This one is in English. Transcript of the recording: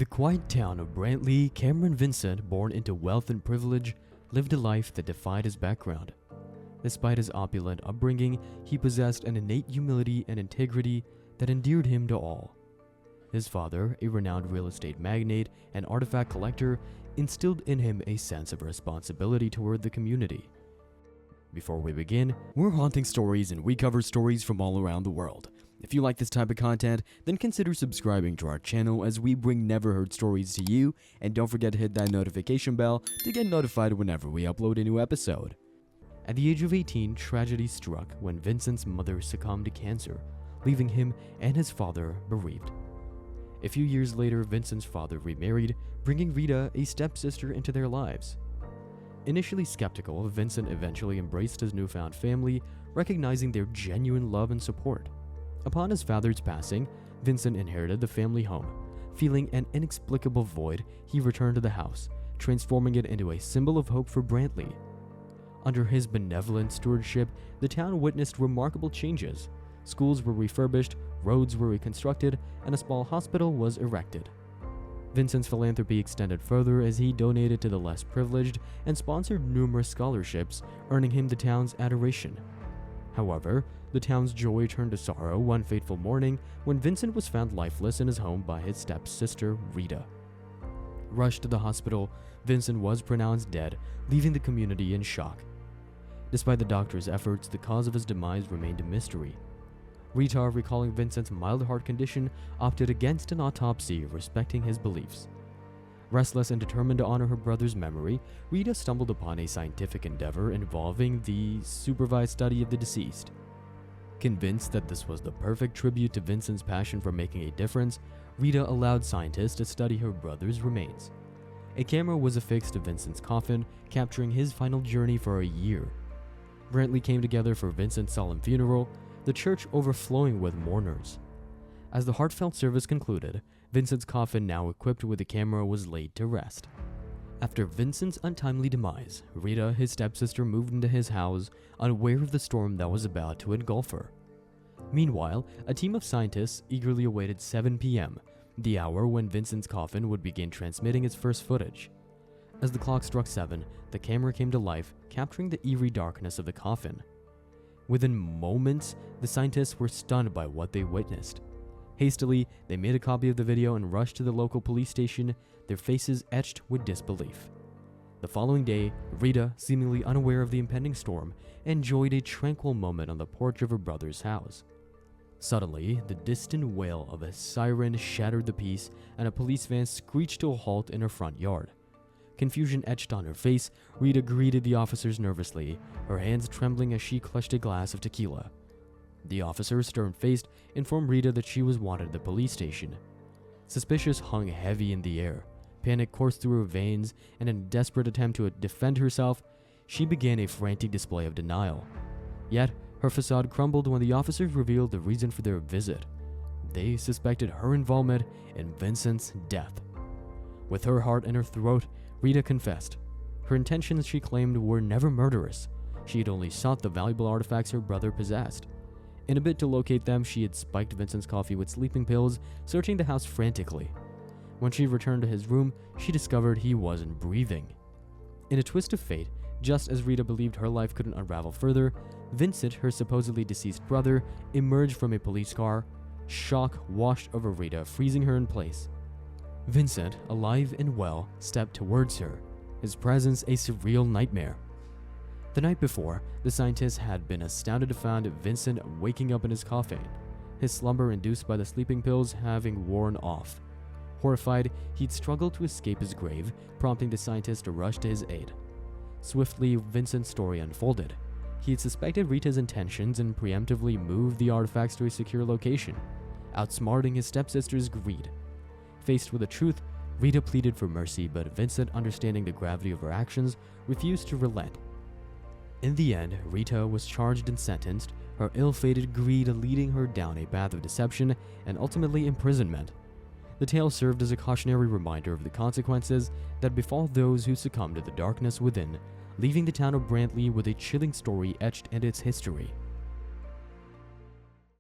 the quiet town of Brantley, Cameron Vincent, born into wealth and privilege, lived a life that defied his background. Despite his opulent upbringing, he possessed an innate humility and integrity that endeared him to all. His father, a renowned real estate magnate and artifact collector, instilled in him a sense of responsibility toward the community. Before we begin, we're Haunting Stories and we cover stories from all around the world. If you like this type of content, then consider subscribing to our channel as we bring never heard stories to you, and don't forget to hit that notification bell to get notified whenever we upload a new episode. At the age of 18, tragedy struck when Vincent's mother succumbed to cancer, leaving him and his father bereaved. A few years later, Vincent's father remarried, bringing Rita, a stepsister, into their lives. Initially skeptical, Vincent eventually embraced his newfound family, recognizing their genuine love and support. Upon his father's passing, Vincent inherited the family home. Feeling an inexplicable void, he returned to the house, transforming it into a symbol of hope for Brantley. Under his benevolent stewardship, the town witnessed remarkable changes. Schools were refurbished, roads were reconstructed, and a small hospital was erected. Vincent's philanthropy extended further as he donated to the less privileged and sponsored numerous scholarships, earning him the town's adoration. However, the town's joy turned to sorrow one fateful morning when Vincent was found lifeless in his home by his stepsister, Rita. Rushed to the hospital, Vincent was pronounced dead, leaving the community in shock. Despite the doctor's efforts, the cause of his demise remained a mystery. Rita, recalling Vincent's mild heart condition, opted against an autopsy, respecting his beliefs. Restless and determined to honor her brother's memory, Rita stumbled upon a scientific endeavor involving the supervised study of the deceased. Convinced that this was the perfect tribute to Vincent's passion for making a difference, Rita allowed scientists to study her brother's remains. A camera was affixed to Vincent's coffin, capturing his final journey for a year. Brantley came together for Vincent's solemn funeral, the church overflowing with mourners. As the heartfelt service concluded, Vincent's coffin, now equipped with a camera, was laid to rest. After Vincent's untimely demise, Rita, his stepsister, moved into his house, unaware of the storm that was about to engulf her. Meanwhile, a team of scientists eagerly awaited 7 p.m., the hour when Vincent's coffin would begin transmitting its first footage. As the clock struck 7, the camera came to life, capturing the eerie darkness of the coffin. Within moments, the scientists were stunned by what they witnessed. Hastily, they made a copy of the video and rushed to the local police station, their faces etched with disbelief. The following day, Rita, seemingly unaware of the impending storm, enjoyed a tranquil moment on the porch of her brother's house. Suddenly, the distant wail of a siren shattered the peace, and a police van screeched to a halt in her front yard. Confusion etched on her face, Rita greeted the officers nervously, her hands trembling as she clutched a glass of tequila. The officer, stern-faced, informed Rita that she was wanted at the police station. Suspicion hung heavy in the air. Panic coursed through her veins, and in a desperate attempt to defend herself, she began a frantic display of denial. Yet, her facade crumbled when the officers revealed the reason for their visit. They suspected her involvement in Vincent's death. With her heart in her throat, Rita confessed. Her intentions, she claimed, were never murderous. She had only sought the valuable artifacts her brother possessed. In a bid to locate them, she had spiked Vincent's coffee with sleeping pills, searching the house frantically. When she returned to his room, she discovered he wasn't breathing. In a twist of fate, just as Rita believed her life couldn't unravel further, Vincent, her supposedly deceased brother, emerged from a police car. Shock washed over Rita, freezing her in place. Vincent, alive and well, stepped towards her, his presence a surreal nightmare. The night before, the scientists had been astounded to find Vincent waking up in his coffin, his slumber induced by the sleeping pills having worn off. Horrified, he'd struggled to escape his grave, prompting the scientists to rush to his aid. Swiftly, Vincent's story unfolded. He had suspected Rita's intentions and preemptively moved the artifacts to a secure location, outsmarting his stepsister's greed. Faced with the truth, Rita pleaded for mercy, but Vincent, understanding the gravity of her actions, refused to relent. In the end, Rita was charged and sentenced, her ill-fated greed leading her down a path of deception and ultimately imprisonment. The tale served as a cautionary reminder of the consequences that befall those who succumb to the darkness within, leaving the town of Brantley with a chilling story etched in its history.